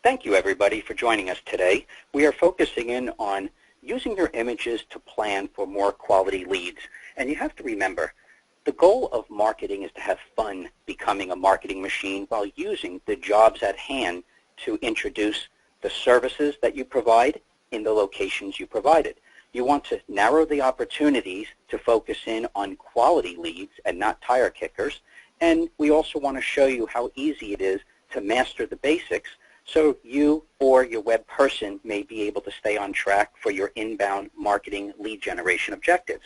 Thank you, everybody, for joining us today. We are focusing in on using your images to plan for more quality leads. And you have to remember, the goal of marketing is to have fun becoming a marketing machine while using the jobs at hand to introduce the services that you provide in the locations you provided. You want to narrow the opportunities to focus in on quality leads and not tire kickers. And we also want to show you how easy it is to master the basics so you or your web person may be able to stay on track for your inbound marketing lead generation objectives.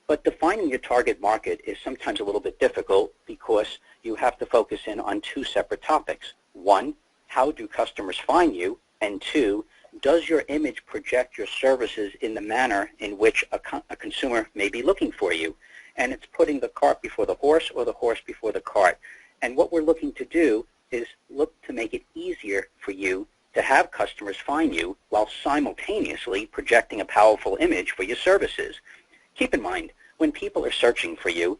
But defining your target market is sometimes a little bit difficult because you have to focus in on two separate topics. One, how do customers find you? And two, does your image project your services in the manner in which a consumer may be looking for you? And it's putting the cart before the horse or the horse before the cart. And what we're looking to do is look to make it easier for you to have customers find you while simultaneously projecting a powerful image for your services. Keep in mind, when people are searching for you,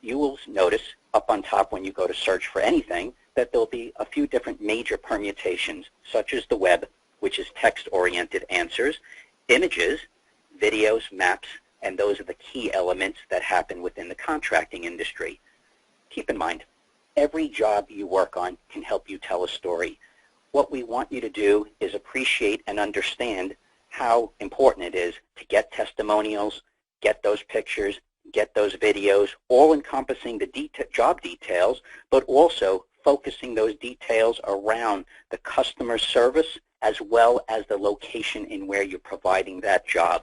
you will notice up on top when you go to search for anything that there'll be a few different major permutations, such as the web, which is text-oriented answers, images, videos, maps, and those are the key elements that happen within the contracting industry. Keep in mind, every job you work on can help you tell a story. What we want you to do is appreciate and understand how important it is to get testimonials, get those pictures, get those videos, all encompassing the job details, but also focusing those details around the customer service as well as the location in where you're providing that job.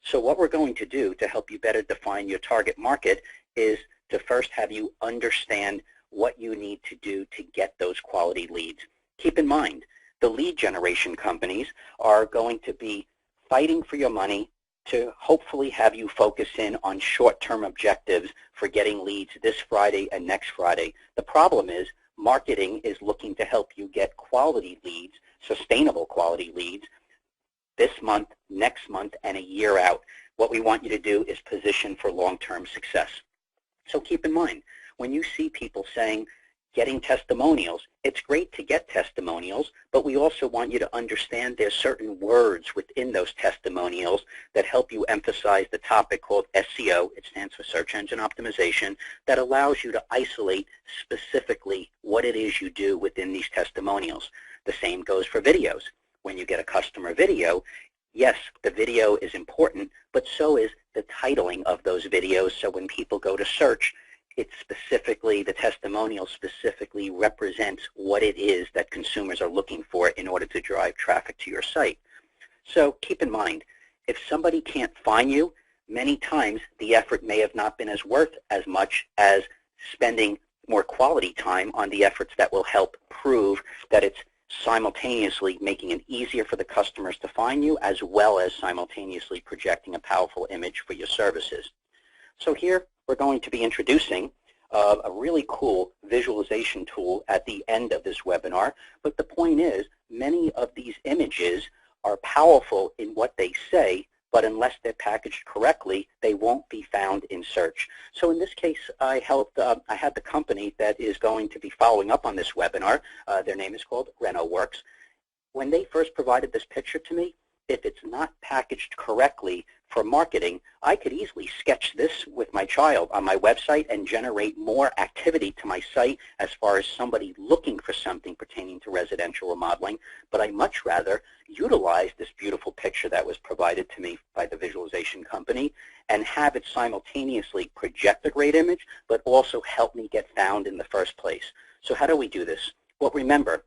So what we're going to do to help you better define your target market is to first have you understand what you need to do to get those quality leads. Keep in mind, the lead generation companies are going to be fighting for your money to hopefully have you focus in on short-term objectives for getting leads this Friday and next Friday. The problem is marketing is looking to help you get quality leads, sustainable quality leads, this month, next month, and a year out. What we want you to do is position for long-term success. So keep in mind, when you see people saying getting testimonials, it's great to get testimonials, but we also want you to understand there's certain words within those testimonials that help you emphasize the topic called SEO, it stands for Search Engine Optimization, that allows you to isolate specifically what it is you do within these testimonials. The same goes for videos. When you get a customer video, yes, the video is important, but so is the titling of those videos, so when people go to search, it specifically, the testimonial specifically represents what it is that consumers are looking for in order to drive traffic to your site. So keep in mind, if somebody can't find you, many times the effort may have not been as worth as much as spending more quality time on the efforts that will help prove that it's simultaneously making it easier for the customers to find you as well as simultaneously projecting a powerful image for your services. So here we're going to be introducing a really cool visualization tool at the end of this webinar, but the point is many of these images are powerful in what they say, but unless they're packaged correctly, they won't be found in search. So in this case, I had the company that is going to be following up on this webinar. Their name is called Renoworks. When they first provided this picture to me, if it's not packaged correctly for marketing, I could easily sketch this with my child on my website and generate more activity to my site as far as somebody looking for something pertaining to residential remodeling, but I much rather utilize this beautiful picture that was provided to me by the visualization company and have it simultaneously project a great image, but also help me get found in the first place. So how do we do this? Well, remember,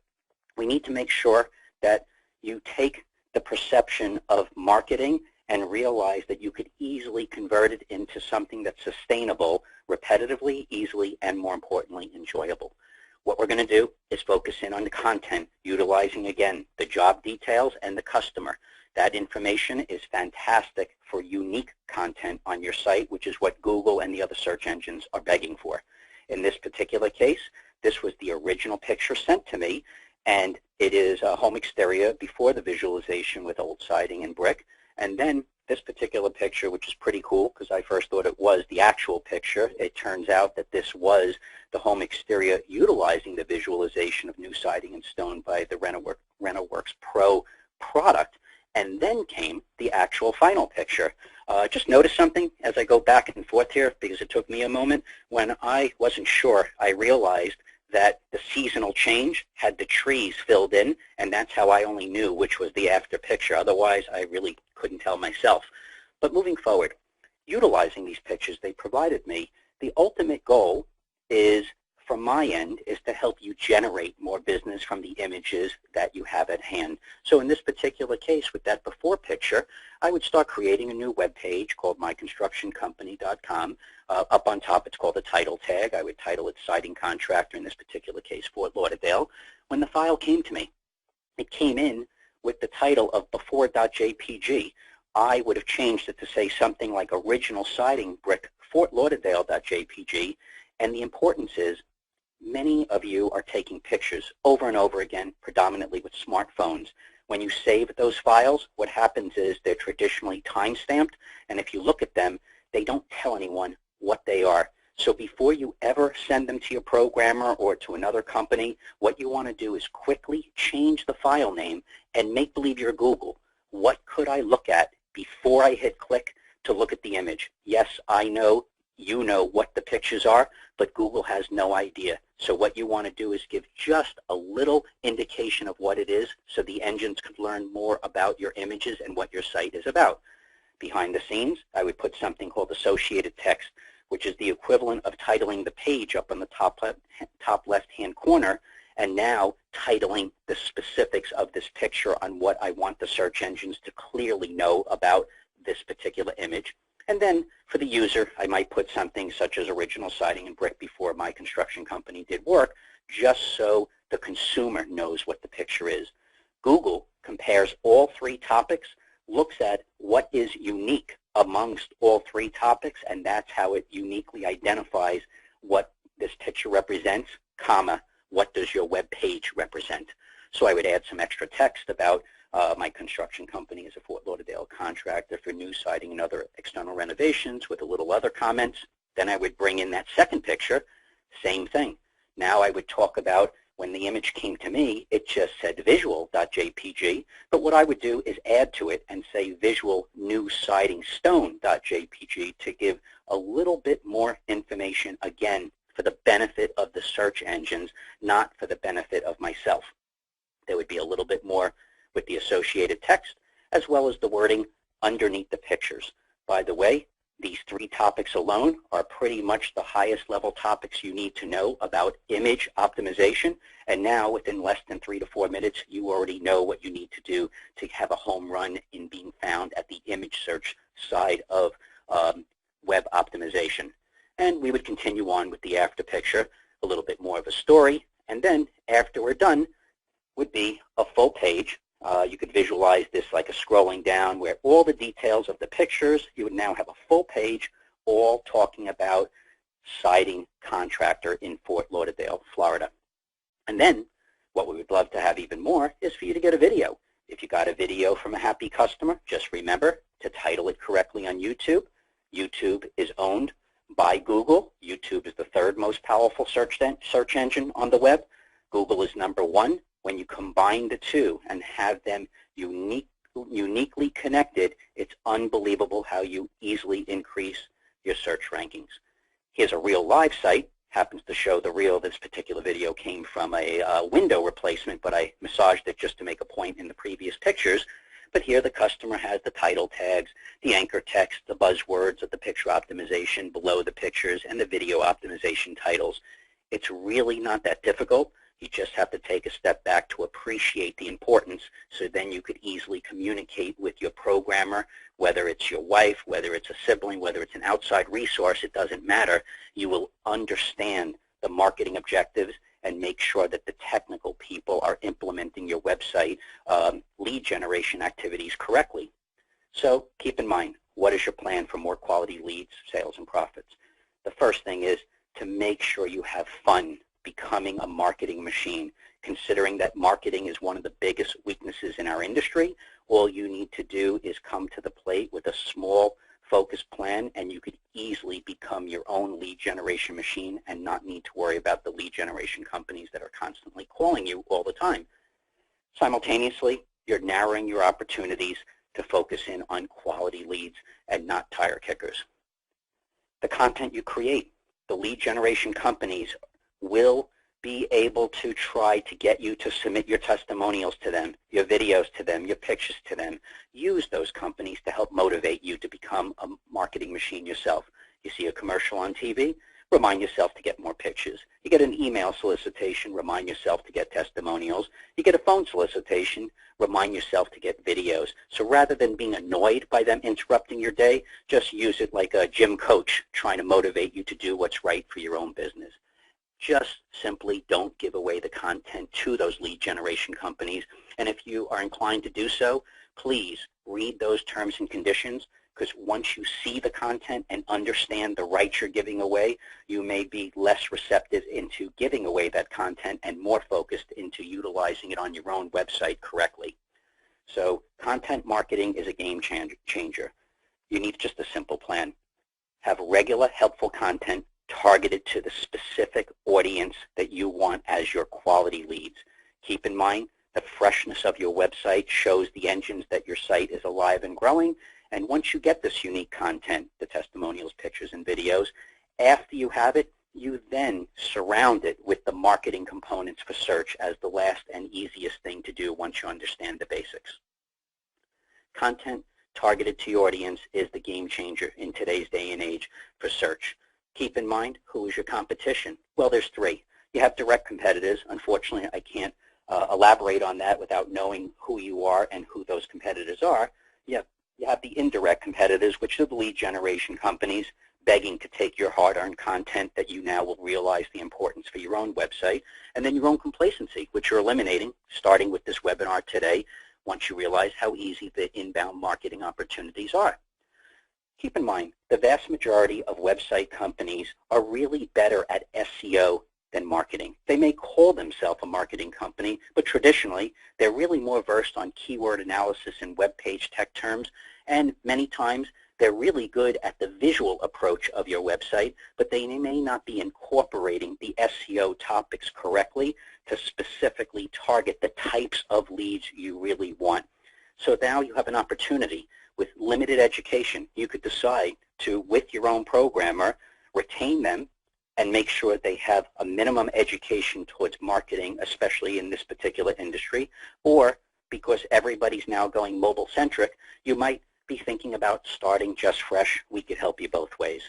we need to make sure that you take the perception of marketing and realize that you could easily convert it into something that's sustainable, repetitively, easily, and more importantly, enjoyable. What we're going to do is focus in on the content, utilizing, again, the job details and the customer. That information is fantastic for unique content on your site, which is what Google and the other search engines are begging for. In this particular case, this was the original picture sent to me, and it is a home exterior before the visualization with old siding and brick. And then this particular picture, which is pretty cool because I first thought it was the actual picture. It turns out that this was the home exterior utilizing the visualization of new siding and stone by the Renoworks Pro product. And then came the actual final picture. Just notice something as I go back and forth here, because it took me a moment. When I wasn't sure, I realized that the seasonal change had the trees filled in, and that's how I only knew which was the after picture. Otherwise, I really couldn't tell myself. But moving forward, utilizing these pictures they provided me, the ultimate goal is, from my end, is to help you generate more business from the images that you have at hand. So in this particular case, with that before picture, I would start creating a new web page called myconstructioncompany.com. Up on top, it's called a title tag. I would title it Siding Contractor, in this particular case, Fort Lauderdale. When the file came to me, it came in with the title of before.jpg. I would have changed it to say something like Original Siding Brick Fort Lauderdale.jpg. And the importance is, many of you are taking pictures over and over again, predominantly with smartphones. When you save those files, what happens is they're traditionally time-stamped, and if you look at them, they don't tell anyone what they are. So before you ever send them to your programmer or to another company, what you want to do is quickly change the file name and make believe you're Google. What could I look at before I hit click to look at the image? Yes, I know you know what the pictures are, but Google has no idea. So what you want to do is give just a little indication of what it is so the engines could learn more about your images and what your site is about. Behind the scenes, I would put something called associated text, which is the equivalent of titling the page up on the top left-hand corner, and now titling the specifics of this picture on what I want the search engines to clearly know about this particular image. And then for the user, I might put something such as Original Siding and Brick Before My Construction Company Did Work, just so the consumer knows what the picture is. Google compares all three topics, looks at what is unique amongst all three topics, and that's how it uniquely identifies what this picture represents, comma, what does your web page represent. So I would add some extra text about my construction company is a Fort Lauderdale contractor for new siding and other external renovations, with a little other comments. Then I would bring in that second picture, same thing. Now I would talk about, when the image came to me, it just said visual.jpg, but what I would do is add to it and say visual new siding stone.jpg to give a little bit more information, again, for the benefit of the search engines, not for the benefit of myself. There would be a little bit more with the associated text, as well as the wording underneath the pictures. By the way, these three topics alone are pretty much the highest level topics you need to know about image optimization, and now within less than 3 to 4 minutes, you already know what you need to do to have a home run in being found at the image search side of web optimization. And we would continue on with the after picture, a little bit more of a story, and then after we're done would be a full page. You could visualize this like a scrolling down, where all the details of the pictures, you would now have a full page all talking about siding contractor in Fort Lauderdale, Florida. And then what we would love to have even more is for you to get a video. If you got a video from a happy customer, just remember to title it correctly on YouTube. YouTube is owned by Google. YouTube is the third most powerful search engine on the web. Google is number one. When you combine the two and have them uniquely connected, it's unbelievable how you easily increase your search rankings. Here's a real live site. Happens to show the reel. This particular video came from a window replacement, but I massaged it just to make a point in the previous pictures. But here the customer has the title tags, the anchor text, the buzzwords of the picture optimization below the pictures, and the video optimization titles. It's really not that difficult. You just have to take a step back to appreciate the importance, so then you could easily communicate with your programmer, whether it's your wife, whether it's a sibling, whether it's an outside resource, it doesn't matter. You will understand the marketing objectives and make sure that the technical people are implementing your website lead generation activities correctly. So keep in mind, what is your plan for more quality leads, sales, and profits? The first thing is to make sure you have fun becoming a marketing machine. Considering that marketing is one of the biggest weaknesses in our industry, all you need to do is come to the plate with a small focused plan, and you could easily become your own lead generation machine and not need to worry about the lead generation companies that are constantly calling you all the time. Simultaneously, you're narrowing your opportunities to focus in on quality leads and not tire kickers. The content you create, the lead generation companies will be able to try to get you to submit your testimonials to them, your videos to them, your pictures to them. Use those companies to help motivate you to become a marketing machine yourself. You see a commercial on TV, remind yourself to get more pictures. You get an email solicitation, remind yourself to get testimonials. You get a phone solicitation, remind yourself to get videos. So rather than being annoyed by them interrupting your day, just use it like a gym coach trying to motivate you to do what's right for your own business. Just simply don't give away the content to those lead generation companies. And if you are inclined to do so, please read those terms and conditions, because once you see the content and understand the rights you're giving away, you may be less receptive into giving away that content and more focused into utilizing it on your own website correctly. So content marketing is a game changer. You need just a simple plan. Have regular, helpful content targeted to the specific audience that you want as your quality leads. Keep in mind the freshness of your website shows the engines that your site is alive and growing. And once you get this unique content, the testimonials, pictures, and videos, after you have it, you then surround it with the marketing components for search as the last and easiest thing to do once you understand the basics. Content targeted to your audience is the game changer in today's day and age for search. Keep in mind, who is your competition? Well, there's three. You have direct competitors. Unfortunately, I can't elaborate on that without knowing who you are and who those competitors are. You have the indirect competitors, which are the lead generation companies begging to take your hard-earned content that you now will realize the importance for your own website, and then your own complacency, which you're eliminating, starting with this webinar today, once you realize how easy the inbound marketing opportunities are. Keep in mind, the vast majority of website companies are really better at SEO than marketing. They may call themselves a marketing company, but traditionally, they're really more versed on keyword analysis and web page tech terms, and many times, they're really good at the visual approach of your website, but they may not be incorporating the SEO topics correctly to specifically target the types of leads you really want. So now you have an opportunity. With limited education, you could decide to, with your own programmer, retain them and make sure they have a minimum education towards marketing, especially in this particular industry, or because everybody's now going mobile-centric, you might be thinking about starting just fresh. We could help you both ways.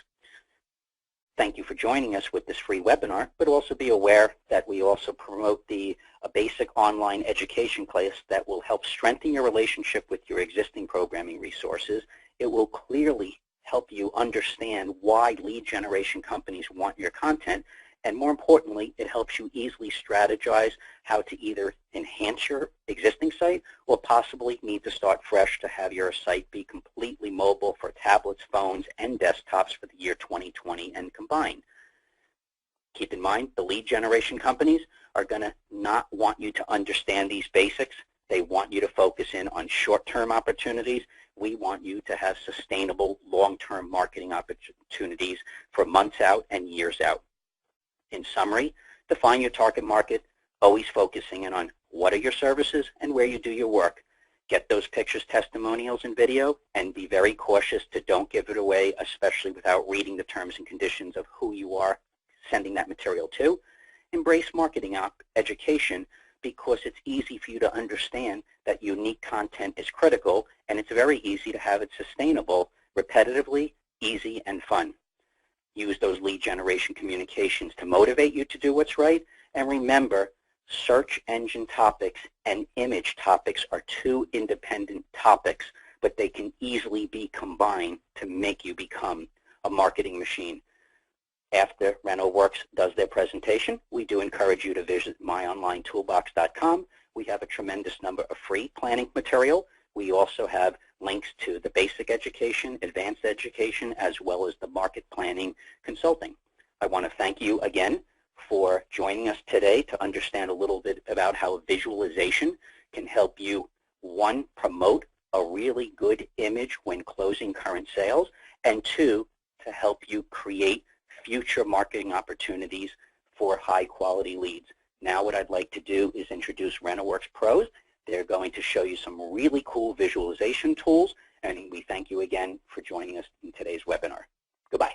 Thank you for joining us with this free webinar, but also be aware that we also promote a basic online education class that will help strengthen your relationship with your existing programming resources. It will clearly help you understand why lead generation companies want your content, and more importantly, it helps you easily strategize how to either enhance your existing site or possibly need to start fresh to have your site be completely mobile for tablets, phones, and desktops for the year 2020 and combined. Keep in mind, the lead generation companies are going to not want you to understand these basics. They want you to focus in on short-term opportunities. We want you to have sustainable, long-term marketing opportunities for months out and years out. In summary, define your target market, always focusing in on what are your services and where you do your work. Get those pictures, testimonials, and video, and be very cautious to don't give it away, especially without reading the terms and conditions of who you are sending that material to. Embrace marketing education, because it's easy for you to understand that unique content is critical, and it's very easy to have it sustainable, repetitively, easy, and fun. Use those lead generation communications to motivate you to do what's right. And remember, search engine topics and image topics are two independent topics, but they can easily be combined to make you become a marketing machine. After Renoworks does their presentation, we do encourage you to visit myonlinetoolbox.com. We have a tremendous number of free planning material. We also have links to the basic education, advanced education, as well as the market planning consulting. I want to thank you again for joining us today to understand a little bit about how visualization can help you, one, promote a really good image when closing current sales, and two, to help you create future marketing opportunities for high-quality leads. Now what I'd like to do is introduce Renoworks Pros. They're going to show you some really cool visualization tools, and we thank you again for joining us in today's webinar. Goodbye.